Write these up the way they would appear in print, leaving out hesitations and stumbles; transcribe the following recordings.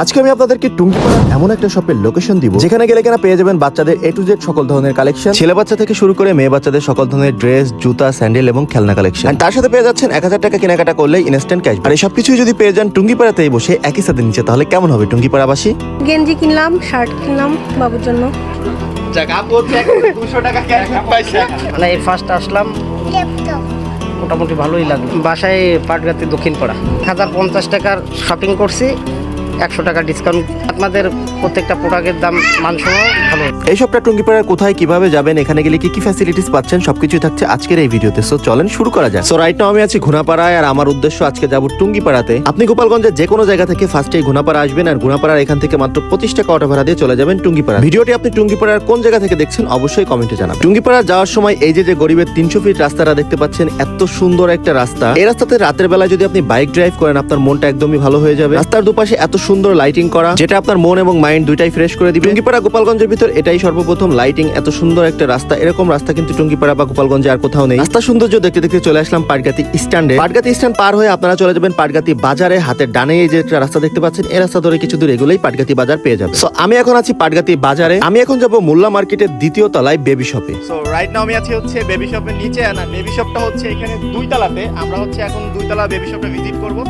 আজকে আমি আপনাদেরকে টুঙ্গিপাড়ার এমন একটা শপের লোকেশন দিব যেখানে গেলে কিনা পেয়ে যাবেন বাচ্চাদের A to Z সকল ধরনের কালেকশন, ছেলে বাচ্চা থেকে শুরু করে মেয়ে বাচ্চাদের সকল ধরনের ড্রেস, জুতা, স্যান্ডেল এবং খেলনা কালেকশন। আর তার সাথে পেয়ে যাচ্ছেন 1000 টাকা কেনাকাটা করলে ইনস্ট্যান্ট ক্যাশ। আর এই সবকিছু যদি পেয়ে যান টুঙ্গিপাড়াতেই বসে একই সাথে নিচে, তাহলে কেমন হবে টুঙ্গিপাড়াবাসী? গেঞ্জি কিনলাম, শার্ট কিনলাম বাবুর জন্য। মানে এই ফার্স্ট আসলাম, মোটামুটি ভালোই লাগলো। বাসায় পাটগাতি দক্ষিণ পাড়া 1050 টাকার শপিং করছি, 100 টাকা ডিসকাউন্ট। আপনাদের প্রত্যেকটা প্রোডাক্টের দাম মানসম্মত ভালো। এই সবটা টুঙ্গিপাড়ার কোথায় কিভাবে যাবেন, এখানে গেলে কি কি ফ্যাসিলিটিস পাচ্ছেন, সবকিছুই থাকছে আজকের এই ভিডিওতে। সো চলেন শুরু করা যাক। সো রাইট নাও আমি আছি ঘুনাপাড়ায়, আর আমার উদ্দেশ্য আজকে যাব টুঙ্গিপাড়াতে। আপনি গোপালগঞ্জের যে কোনো জায়গা থেকে ফার্স্টে ঘুনাপাড়া আসবেন, আর ঘুনাপাড়ার এখান থেকে মাত্র 25 টাকা অটো ভাড়া দিয়ে চলে যাবেন টুঙ্গিপাড়া। ভিডিওটি আপনি টুঙ্গিপাড়ার কোন জায়গা থেকে দেখছেন অবশ্যই কমেন্টে জানাবেন। টুঙ্গিপাড়া যাওয়ার সময় এই যে গরিবের 300 ফিট রাস্তাটা দেখতে পাচ্ছেন, এত সুন্দর একটা রাস্তা। এই রাস্তাতে রাতের বেলায় যদি আপনি বাইক ড্রাইভ করেন, আপনার মনটা একদমই ভালো হয়ে যাবে। রাস্তার দুপাশে এত সুন্দর লাইটিং করা, যেটা আপনার মন এবং মাইন্ড দুইটাই ফ্রেশ করে দিবে। টুঙ্গিপাড়া গোপালগঞ্জের ভিতর এটাই সর্বপ্রথম লাইটিং, এত সুন্দর একটা রাস্তা। এরকম রাস্তা কিন্তু টুঙ্গিপাড়া বা গোপালগঞ্জে আর কোথাও নেই। রাস্তা সৌন্দর্য দেখতে দেখতে চলে আসলাম পাটগাতি স্ট্যান্ডে। পাটগাতি স্ট্যান্ড পার হয়ে আপনারা চলে যাবেন পাটগাতি বাজারে। হাতের ডানে এই যে একটা রাস্তা দেখতে পাচ্ছেন, এই রাস্তা ধরে কিছু দূর এগুলোই পাটগাতি বাজার পেয়ে যাবেন। সো আমি এখন আছি পাটগাতি বাজারে। আমি এখন যাব মোল্লা মার্কেটের দ্বিতীয় তলায় বেবি শপে। সো রাইট নাও আমি আছি হচ্ছে বেবি শপের নিচে, না বেবি শপটা হচ্ছে এখানে 2 তলাতে। আমরা হচ্ছে এখন 2 তলা বেবি শপটা ভিজিট করব।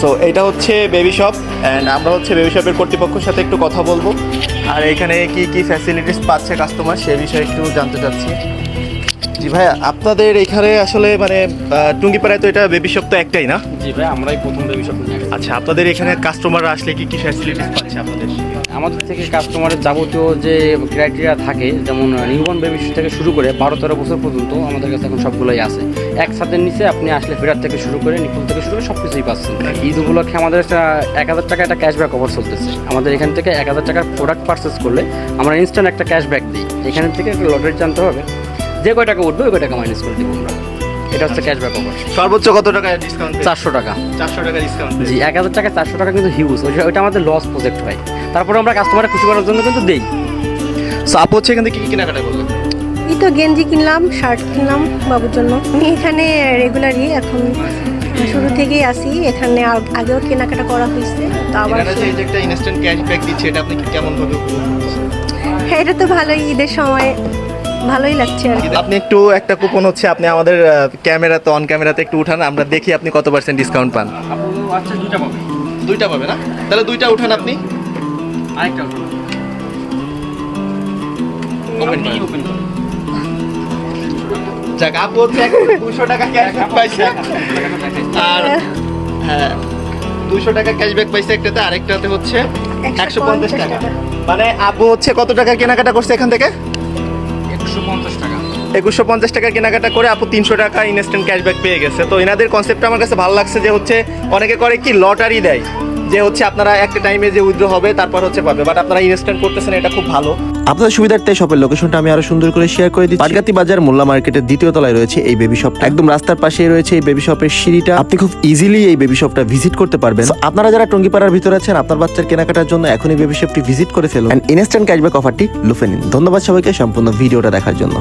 সো এটা হচ্ছে বেবি শপ, অ্যান্ড আমরা হচ্ছে বেবি শপের কর্তৃপক্ষের সাথে একটু কথা বলবো, আর এখানে কি কি ফ্যাসিলিটিস পাচ্ছে কাস্টমার সে বিষয়ে একটু জানতে চাচ্ছি। জি ভাই, আপনাদের এখানে আসলে মানে টুঙ্গিপাড়ায় তো এটা বেবি শপ তো একটাই না? জি ভাই, আমরাই প্রথম বেবি শপ। আচ্ছা, আপনাদের এখানে কাস্টমাররা আসলে কি কি ফ্যাসিলিটিস পাচ্ছে আপনাদের? আমাদের থেকে কাস্টমারের যাবতীয় যে ক্রাইটেরিয়া থাকে, যেমন নিউবর্ন বেবি থেকে শুরু করে 12-13 বছর পর্যন্ত আমাদের কাছে এখন সবগুলোই আছে। এক ছাদের নিচে আপনি আসলে ফেরার থেকে শুরু করে নিপুল থেকে শুরু করে সব কিছুই পাচ্ছেন। ঈদ উপলক্ষে আমাদের একটা 1000 টাকা একটা ক্যাশব্যাক অফার চলতেছে। আমাদের এখান থেকে 1000 টাকার প্রোডাক্ট পারচেস করলে আমরা ইনস্ট্যান্ট একটা ক্যাশব্যাক দিই। এখান থেকে একটা লটারি জানতে হবে, যে কয় টাকা উঠবে ওই কয় টাকা মাইনাস করে দেবো আমরা। এটা হচ্ছে ক্যাশব্যাক অফার। সর্বোচ্চ কত টাকা ডিসকাউন্ট? 400 টাকা। 400 টাকা ডিসকাউন্ট? জি, 1000 টাকা 400 টাকা কিন্তু হিউজ। ওইটা আমাদের লস প্রজেক্ট হয়, তারপরে আমরা কাস্টমারকে খুশি করার জন্য কিন্তু দেই। সো আপু হচ্ছে এখান থেকে কি কি কেনাকাটা করলেন? এই তো গেঞ্জি কিনলাম, শার্ট কিনলাম বাবুর জন্য। আমি এখানে রেগুলারই এখন শুরু থেকেই আসি। এখানে আগেও কেনাকাটা করা হয়েছে, তো আবার এখানে যে এই যে একটা ইনস্ট্যান্ট ক্যাশব্যাক দিচ্ছে, এটা আপনি কেমন ভাবে উপভোগ করছেন? হ্যাঁ, এটা তো ভালোই, ঈদের সময় ভালোই লাগছে আর কি। আপনি একটু একটা কুপন হচ্ছে আপনি আমাদের ক্যামেরাতে অন ক্যামেরাতে একটু উঠান, আমরা দেখি আপনি কত % ডিসকাউন্ট পান। আচ্ছা, দুইটা পাবে। 2টা পাবে না? তাহলে 2টা উঠান আপনি। আরেকটা ওপেন করুন। যাক, আপু হচ্ছে 200 টাকা ক্যাশব্যাক পাইছে, আর হ্যাঁ 200 টাকা ক্যাশব্যাক পাইছে একটাতে, আরেকটাতে হচ্ছে 150 টাকা। মানে আপু হচ্ছে কত টাকা কেনাকাটা করছে এখান থেকে? 150 টাকা। 2150 টাকা কেনাকাটা করে আপু 300 টাকা ইনস্ট্যান্ট ক্যাশব্যাক পেয়ে গেছে। তো এনাদের কনসেপ্টটা আমার কাছে ভালো লাগছে, যে হচ্ছে অনেকে করে কি লটারি দেয়, যে হচ্ছে আপনারা একটা টাইমে যে উইথড্র হবে তারপর হচ্ছে পাবে, বাট আপনারা ইনস্ট্যান্ট করতেছেন, এটা খুব ভালো। আপনাদের সুবিধার্থে শপের লোকেশনটা আমি আরো সুন্দর করে শেয়ার করে দিচ্ছি। পাটগাতি বাজার মোল্লা মার্কেটের দ্বিতীয় তলায় রয়েছে এই বেবি শপটা। একদম রাস্তার পাশেই রয়েছে এই বেবি শপের সিঁড়িটা। আপনি খুব ইজিলি এই বেবি শপটা ভিজিট করতে পারবেন। So, আপনারা যারা টুঙ্গিপাড়ার ভিতরে আছেন, আপনার বাচ্চার কেনাকাটার জন্য এখনই বেবি শপটি ভিজিট করে ফেলুন, এন্ড ইনস্ট্যান্ট ক্যাশব্যাক অফারটি লুফে নিন। ধন্যবাদ সবাইকে সম্পূর্ণ ভিডিওটা দেখার জন্য।